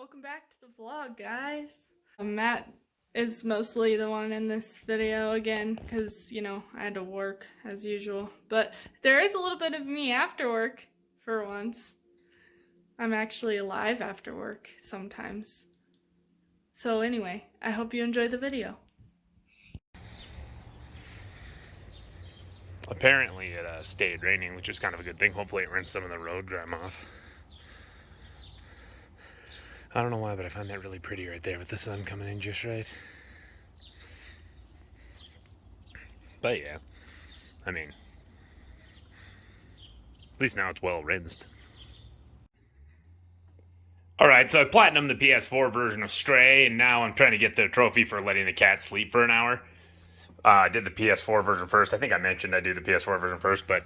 Welcome back to the vlog, guys. Matt is mostly the one in this video again because, I had to work as usual. But there is a little bit of me after work for once. I'm actually alive after work sometimes. So anyway, I hope you enjoy the video. Apparently it stayed raining, which is kind of a good thing. Hopefully it rinsed some of the road grime off. I don't know why, but I find that really pretty right there with the sun coming in just right. But yeah, I mean, at least now it's well rinsed. Alright, so I platinumed the PS4 version of Stray, and now I'm trying to get the trophy for letting the cat sleep for an hour. I did the PS4 version first. I think I mentioned I do the PS4 version first, but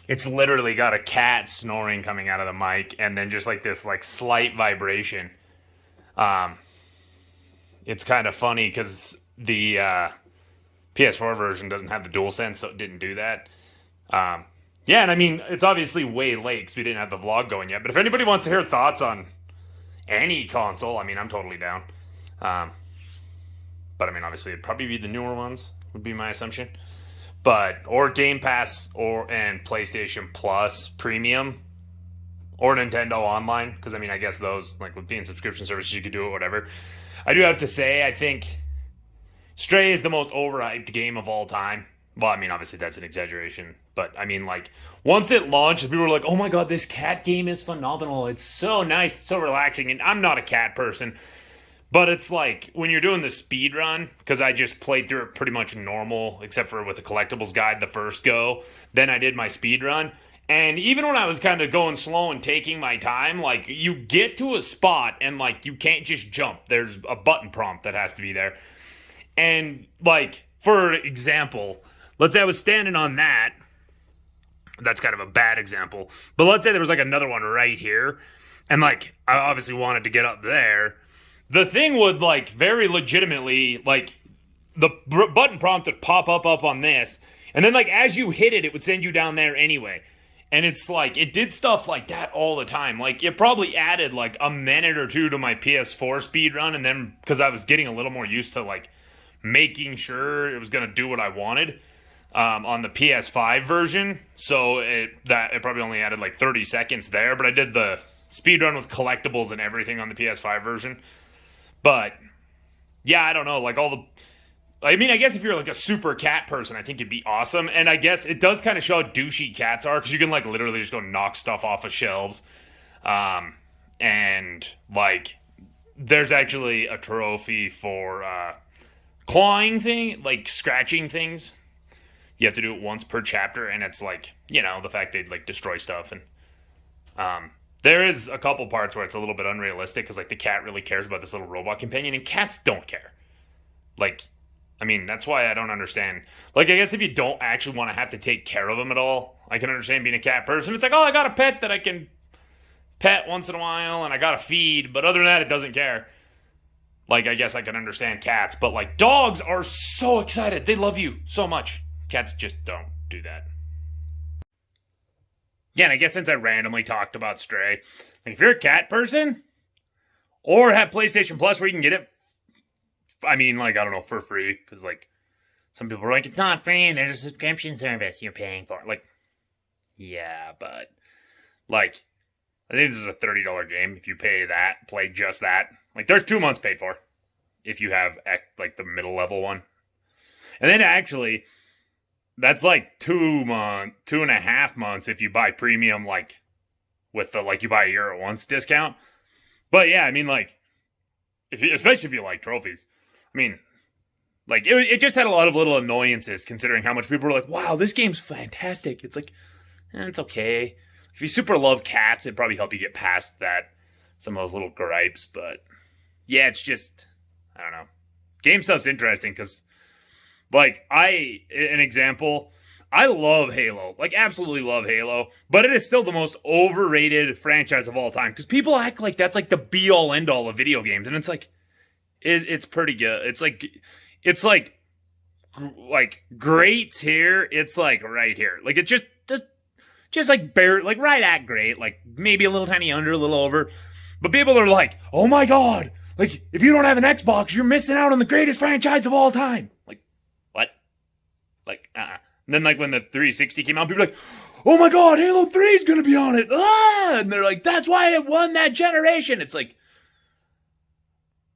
it's literally got a cat snoring coming out of the mic, and then just like this slight vibration. It's kind of funny because the PS4 version doesn't have the DualSense, so it didn't do that. Yeah, and I mean, it's obviously way late because we didn't have the vlog going yet. But if anybody wants to hear thoughts on any console, I mean, I'm totally down. But I mean, obviously, it'd probably be the newer ones, would be my assumption. Or Game Pass and PlayStation Plus Premium or Nintendo Online, because I mean, I guess those, like with being subscription services, you could do it, whatever. I do have to say, I think Stray is the most overhyped game of all time. Well, I mean, obviously that's an exaggeration, but I mean, like, once it launched, people were like, oh my god, this cat game is phenomenal. It's so nice, it's so relaxing, and I'm not a cat person. But it's like, when you're doing the speed run, because I just played through it pretty much normal, except for with the collectibles guide the first go. Then I did my speed run. And even when I was kind of going slow and taking my time, like, you get to a spot and, like, you can't just jump. There's a button prompt that has to be there. And, like, for example, let's say I was standing on that. That's kind of a bad example. But let's say there was, like, another one right here. And, like, I obviously wanted to get up there. The thing would, like, very legitimately, like, the button prompt would pop up on this, and then, like, as you hit it, it would send you down there anyway. And it's like, it did stuff like that all the time. Like, it probably added, like, a minute or two to my PS4 speedrun, and then, because I was getting a little more used to, like, making sure it was going to do what I wanted on the PS5 version. So it probably only added, like, 30 seconds there, but I did the speedrun with collectibles and everything on the PS5 version. But, yeah, I don't know, like, I mean, I guess if you're, like, a super cat person, I think it'd be awesome, and I guess it does kind of show how douchey cats are, because you can, like, literally just go knock stuff off of shelves, and, like, there's actually a trophy for, clawing like, scratching things. You have to do it once per chapter, and it's, like, the fact they, like, destroy stuff, and, there is a couple parts where it's a little bit unrealistic because, like, the cat really cares about this little robot companion, and cats don't care. Like, I mean, that's why I don't understand. Like, I guess if you don't actually want to have to take care of them at all, I can understand being a cat person. It's like, oh, I got a pet that I can pet once in a while, and I got to feed, but other than that, it doesn't care. Like, I guess I can understand cats, but, like, dogs are so excited. They love you so much. Cats just don't do that. Yeah, and I guess since I randomly talked about Stray, like, if you're a cat person, or have PlayStation Plus where you can get it, I mean, like, I don't know, for free, because, like, some people are like, it's not free, and there's a subscription service you're paying for. Like, yeah, but, like, I think this is a $30 game. If you pay that, play just that. Like, there's 2 months paid for, if you have, like, the middle level one. And then, actually, that's like 2.5 months if you buy premium, like, with the, like, you buy a year at once discount. But yeah, I mean, like, especially if you like trophies. I mean, like, it just had a lot of little annoyances considering how much people were like, wow, this game's fantastic. It's like, it's okay. If you super love cats, it'd probably help you get past that, some of those little gripes. But yeah, it's just, I don't know. Game stuff's interesting because, like, an example, I love Halo. Like, absolutely love Halo. But it is still the most overrated franchise of all time. Because people act like that's, like, the be-all, end-all of video games. And it's like, it's pretty good. It's like great here. It's, like, right here. Like, it just just like bare, like right at great, like maybe a little tiny under, a little over. But people are like, oh my god, like if you don't have an Xbox, you're missing out on the greatest franchise of all time. Like, what? Like, And then like when the 360 came out, people were like, oh my god, Halo 3 is gonna be on it. And they're like, that's why it won that generation. It's like,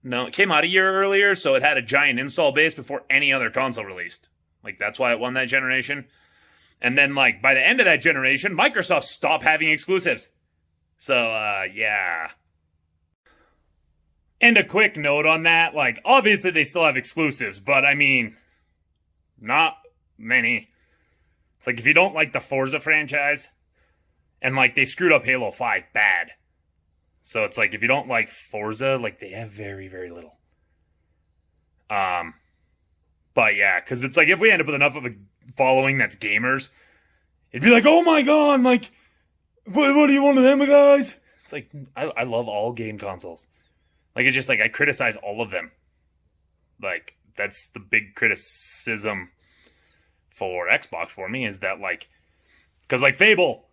no, it came out a year earlier, so it had a giant install base before any other console released. Like, that's why it won that generation. And then, like, by the end of that generation, Microsoft stopped having exclusives. So, yeah. And a quick note on that, like, obviously they still have exclusives, but, I mean, not many. It's like, if you don't like the Forza franchise, and, like, they screwed up Halo 5 bad. So it's like, if you don't like Forza, like, they have very, very little. But yeah, because it's like, if we end up with enough of a following that's gamers, it'd be like, oh my god, like, what are you, one of them guys? It's like, I love all game consoles. Like, it's just like, I criticize all of them. Like, that's the big criticism for Xbox for me, is that, like, because, like, Fable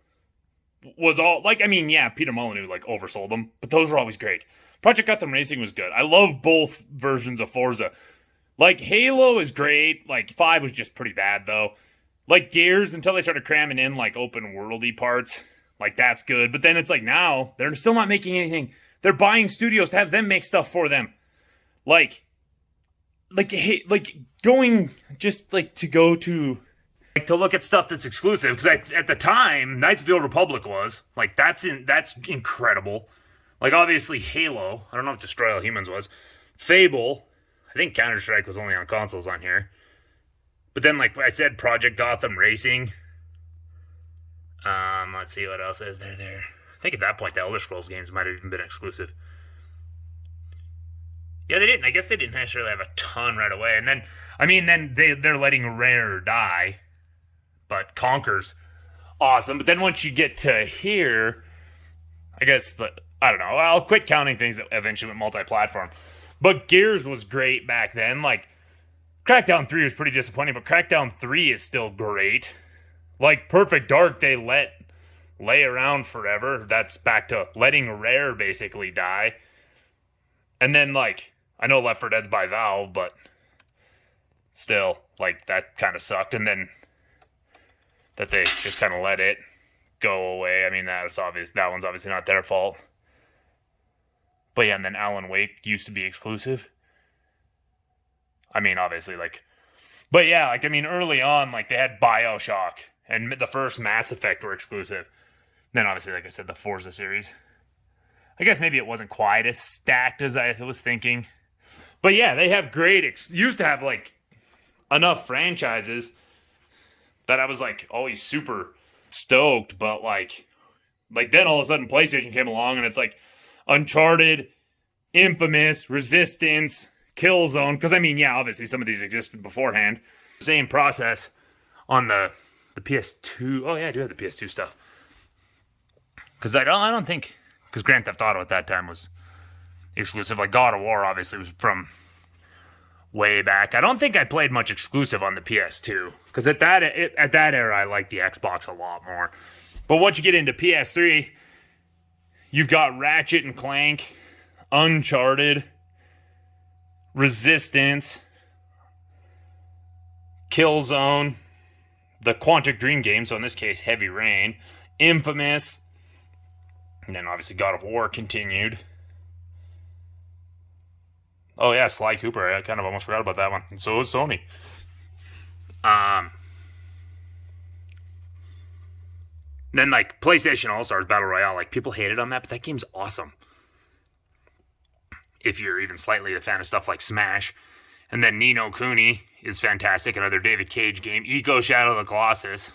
was all, like, I mean, yeah, Peter Molyneux, like, oversold them, but those were always great. Project Gotham Racing was good. I love both versions of Forza. Like, Halo is great. Like, 5 was just pretty bad, though. Like, Gears, until they started cramming in, like, open-worldy parts, like, that's good. But then it's like, now, they're still not making anything. They're buying studios to have them make stuff for them. Like going, just, like, to go to, like, to look at stuff that's exclusive. Because at the time, Knights of the Old Republic was. Like, that's incredible. Like, obviously, Halo. I don't know if Destroy All Humans was. Fable. I think Counter-Strike was only on consoles on here. But then, like I said, Project Gotham Racing. Let's see what else is there. I think at that point, the Elder Scrolls games might have even been exclusive. Yeah, they didn't. I guess they didn't necessarily have a ton right away. And then, I mean, then they're letting Rare die. But Conker's awesome. But then once you get to here, I guess, I don't know. I'll quit counting things that eventually went multi-platform. But Gears was great back then. Like, Crackdown 3 was pretty disappointing, but Crackdown 3 is still great. Like, Perfect Dark, they let lay around forever. That's back to letting Rare basically die. And then, like, I know Left 4 Dead's by Valve, but still, like, that kind of sucked. And then that they just kind of let it go away. I mean, that's obvious. That one's obviously not their fault. But yeah, and then Alan Wake used to be exclusive. I mean, obviously, like... But yeah, like, I mean, early on, like, they had BioShock and the first Mass Effect were exclusive. Then, obviously, like I said, the Forza series. I guess maybe it wasn't quite as stacked as I was thinking. But yeah, they have great... used to have, like, enough franchises that I was, like, always super stoked. But, like then all of a sudden, PlayStation came along, and it's like... Uncharted, Infamous, Resistance, Killzone. Because, I mean, yeah, obviously some of these existed beforehand. Same process on the PS2. Oh, yeah, I do have the PS2 stuff. Because I don't think... Because Grand Theft Auto at that time was exclusive. Like, God of War, obviously, was from way back. I don't think I played much exclusive on the PS2. Because at that era, I liked the Xbox a lot more. But once you get into PS3... You've got Ratchet and Clank, Uncharted, Resistance, Killzone, the Quantic Dream game, so in this case, Heavy Rain, Infamous, and then obviously God of War continued. Oh yeah, Sly Cooper, I kind of almost forgot about that one. And so was Sony. Then, like, PlayStation All-Stars Battle Royale, like, people hated on that, but that game's awesome. If you're even slightly a fan of stuff like Smash. And then Ni no Kuni is fantastic, another David Cage game. Eco Shadow of the Colossus.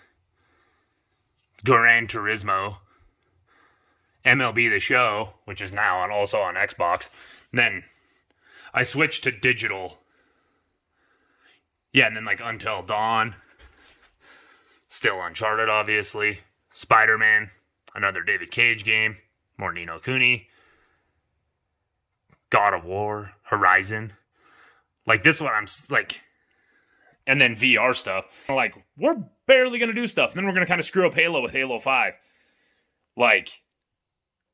Gran Turismo. MLB The Show, which is now also on Xbox. And then I switched to digital. Yeah, and then, like, Until Dawn. Still Uncharted, obviously. Spider-Man, another David Cage game, more Ni no Kuni, God of War, Horizon. Like, this one, I'm like, and then VR stuff. Like, we're barely going to do stuff. And then we're going to kind of screw up Halo with Halo 5. Like,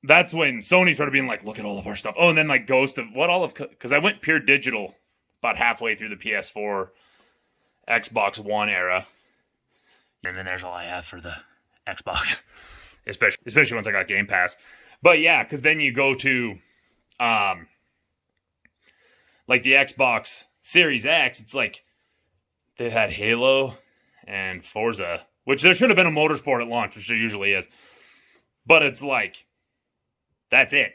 that's when Sony started being like, look at all of our stuff. Oh, and then like Ghost of, because I went pure digital about halfway through the PS4, Xbox One era. And then there's all I have for the Xbox. Especially once I got Game Pass. But yeah, because then you go to, like the Xbox Series X, it's like, they had Halo and Forza, which there should have been a motorsport at launch, which there usually is. But it's like, that's it.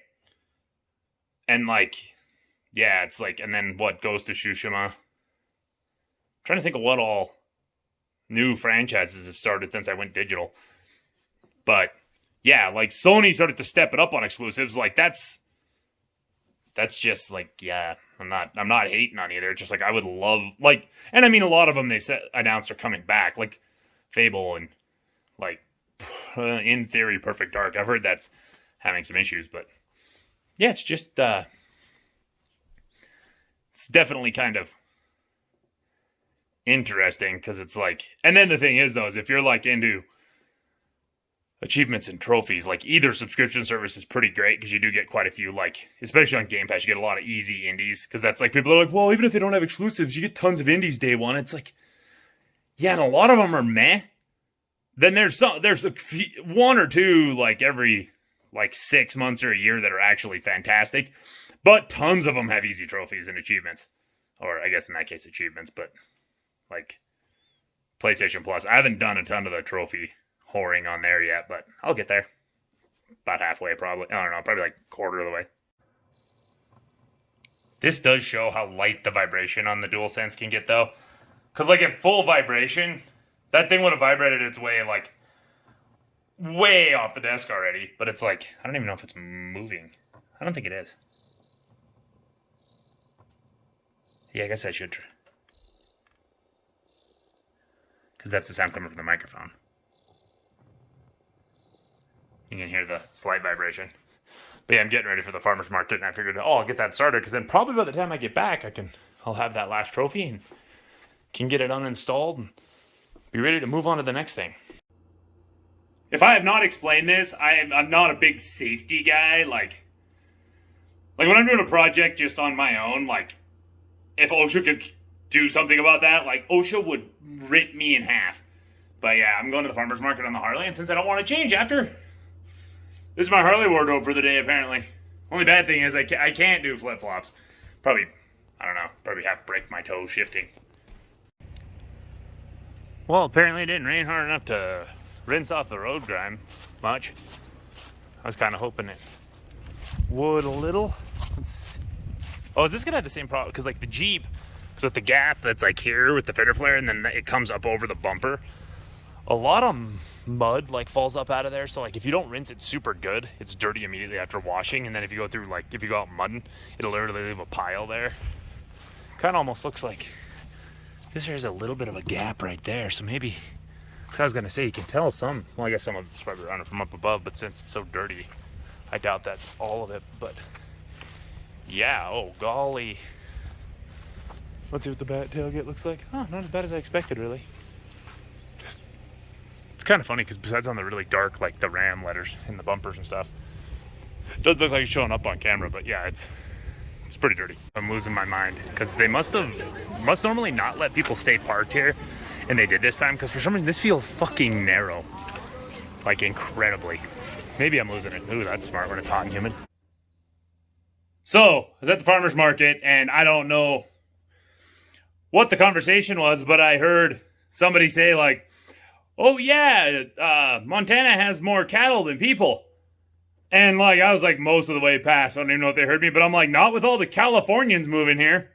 And like, yeah, it's like, and then what, Ghost of Tsushima. I'm trying to think of what all new franchises have started since I went digital. But yeah, like Sony started to step it up on exclusives. Like that's just like, yeah, I'm not hating on either. It's just like, I would love, like, and I mean, a lot of them they announced are coming back, like Fable and like, in theory, Perfect Dark. I've heard that's having some issues, but yeah, it's just, it's definitely kind of interesting because it's like, and then the thing is though, is if you're like into achievements and trophies, like either subscription service is pretty great because you do get quite a few, like, especially on Game Pass, you get a lot of easy indies because that's like, people are like, well, even if they don't have exclusives, you get tons of indies day one. It's like, yeah, and a lot of them are meh. Then there's one or two like every like 6 months or a year that are actually fantastic, but tons of them have easy trophies and achievements, or I guess in that case achievements, but like PlayStation Plus. I haven't done a ton of the trophy whoring on there yet, but I'll get there. About halfway probably. I don't know, probably like a quarter of the way. This does show how light the vibration on the DualSense can get though. Because like at full vibration, that thing would have vibrated its way like way off the desk already. But it's like, I don't even know if it's moving. I don't think it is. Yeah, I guess I should try. Because that's the sound coming from the microphone. You can hear the slight vibration. But yeah, I'm getting ready for the farmer's market, and I figured, I'll get that started, because then probably by the time I get back, I'll have that last trophy, and can get it uninstalled, and be ready to move on to the next thing. If I have not explained this, I'm not a big safety guy, like when I'm doing a project just on my own, like, if OSHA could do something about that, like, OSHA would rip me in half. But yeah, I'm going to the farmer's market on the Harley, and since I don't want to change after, this is my Harley wardrobe for the day, apparently. Only bad thing is I can't do flip-flops. Probably, I don't know, probably have to break my toe shifting. Well, apparently it didn't rain hard enough to rinse off the road grime much. I was kind of hoping it would a little. Oh, is this going to have the same problem? Because like the Jeep, so with the gap that's like here with the fender flare, and then it comes up over the bumper, a lot of mud like falls up out of there. So like if you don't rinse it super good, it's dirty immediately after washing. And then if you go through, like if you go out mudding, it'll literally leave a pile there. Kind of almost looks like this here is a little bit of a gap right there. So maybe, because I was gonna say you can tell some, well, I guess some of it's probably running from up above, but since it's so dirty, I doubt that's all of it. But yeah, oh golly, let's see what the bat tailgate looks like. Oh, not as bad as I expected, really. It's kind of funny because besides on the really dark, like the Ram letters in the bumpers and stuff, it does look like it's showing up on camera, but yeah, it's pretty dirty. I'm losing my mind because they must normally not let people stay parked here, and they did this time because for some reason this feels fucking narrow, like incredibly. Maybe I'm losing it. Ooh, that's smart when it's hot and humid. So I was at the farmer's market, and I don't know what the conversation was, but I heard somebody say like, oh yeah, Montana has more cattle than people. And like, I was like most of the way past. I don't even know if they heard me, but I'm like, not with all the Californians moving here.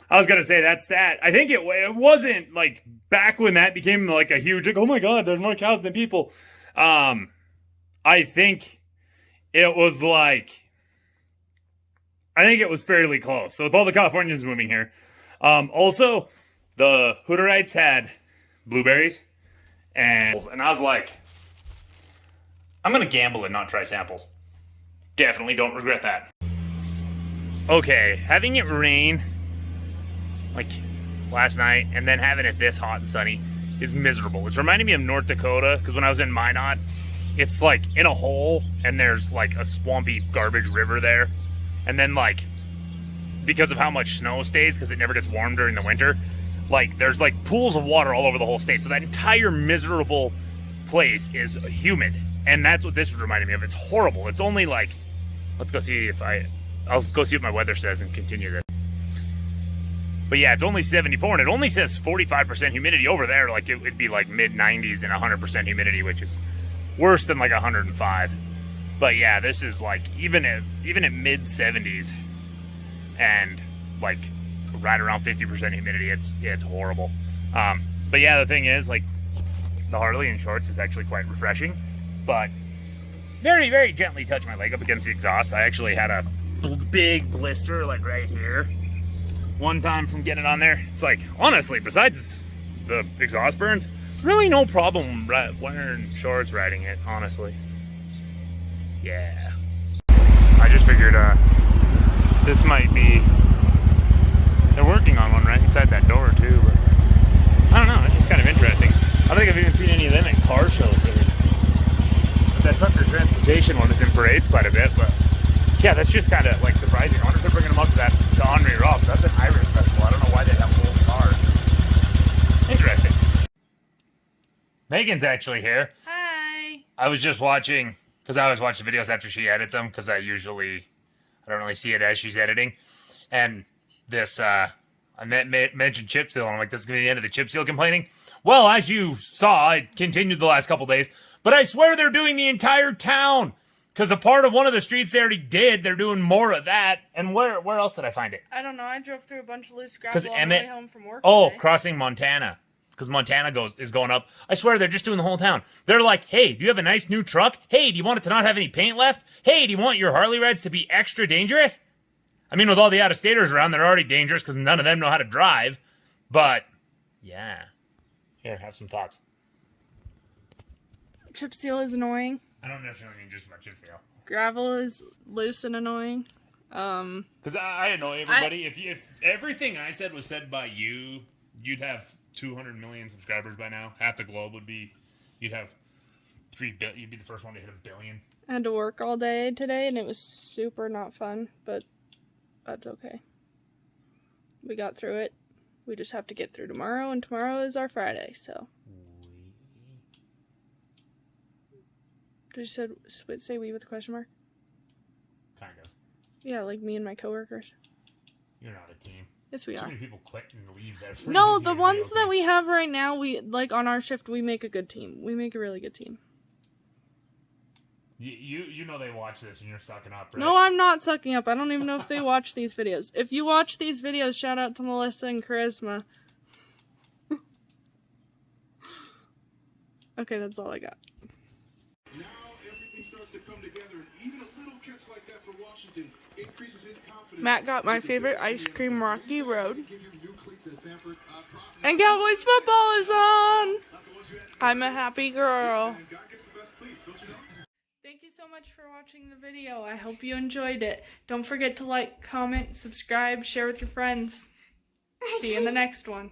I was going to say that's that. I think it wasn't like back when that became like a huge, like, oh my God, there's more cows than people. I think it was like, I think it was fairly close. So with all the Californians moving here. Also, the Hutterites had blueberries. And I was like, I'm going to gamble and not try samples. Definitely don't regret that. Okay, having it rain like last night and then having it this hot and sunny is miserable. It's reminding me of North Dakota, because when I was in Minot, it's like in a hole, and there's like a swampy garbage river there. And then like, because of how much snow stays, because it never gets warm during the winter, like there's like pools of water all over the whole state. So that entire miserable place is humid. And that's what this is reminding me of. It's horrible. It's only like, let's go see if I'll go see what my weather says and continue this. But yeah, it's only 74, and it only says 45% humidity over there. Like it would be like mid 90s and 100% humidity, which is worse than like 105. But yeah, this is like even at mid 70s and like right around 50% humidity. It's horrible. But yeah, the thing is, like, the Harley in shorts is actually quite refreshing. But very, very gently touch my leg up against the exhaust. I actually had a big blister like right here one time from getting it on there. It's like, honestly, besides the exhaust burns, really no problem wearing shorts riding it, honestly. Yeah. I just figured this might be, they're working on one right inside that door too, but I don't know, it's just kind of interesting. I don't think I've even seen any of them at car shows really. But that Tucker Transportation one is in parades quite a bit, but yeah, that's just kind of like surprising. I wonder if they're bringing them up to Henri Rock. That's an Irish festival. I don't know why they have old cars. Interesting. Megan's actually here. Hi. I was just watching, because I always watch the videos after she edits them, because I don't really see it as she's editing. And this, I mentioned chip seal, and I'm like, this is going to be the end of the chip seal complaining. Well, as you saw, it continued the last couple days, but I swear they're doing the entire town. Because a part of one of the streets they already did, they're doing more of that. And where else did I find it? I don't know. I drove through a bunch of loose gravel on Emmett, the way home from work. Oh, today. crossing Montana. Because Montana is going up. I swear they're just doing the whole town. They're like, hey, do you have a nice new truck? Hey, do you want it to not have any paint left? Hey, do you want your Harley rides to be extra dangerous? I mean, with all the out-of-staters around, they're already dangerous because none of them know how to drive. But, yeah. Here, have some thoughts. Chip seal is annoying. I don't necessarily mean just about chip seal. Gravel is loose and annoying. Because I know everybody. If everything I said was said by you, you'd have 200 million subscribers by now. Half the globe would be. You'd have 3 billion. You'd be the first one to hit 1 billion. I had to work all day today, and it was super not fun, but that's okay. We got through it. We just have to get through tomorrow, and tomorrow is our Friday, so. Did you say we with a question mark? Kind of. Yeah, like me and my coworkers. You're not a team. Yes, we Too are. many people quit and leave that. No, the ones that we have right now, we like on our shift, we make a good team. We make a really good team. You know they watch this and you're sucking up, right? No, I'm not sucking up. I don't even know if they watch these videos. If you watch these videos, shout out to Melissa and Charisma. Okay, that's all I got. Now everything starts to come together, and even a little catch like that for Washington increases his confidence. Matt got my favorite ice cream, Rocky Road. And Cowboys football is on! I'm a happy girl. Thank you so much for watching the video. I hope you enjoyed it. Don't forget to like, comment, subscribe, share with your friends. See you in the next one.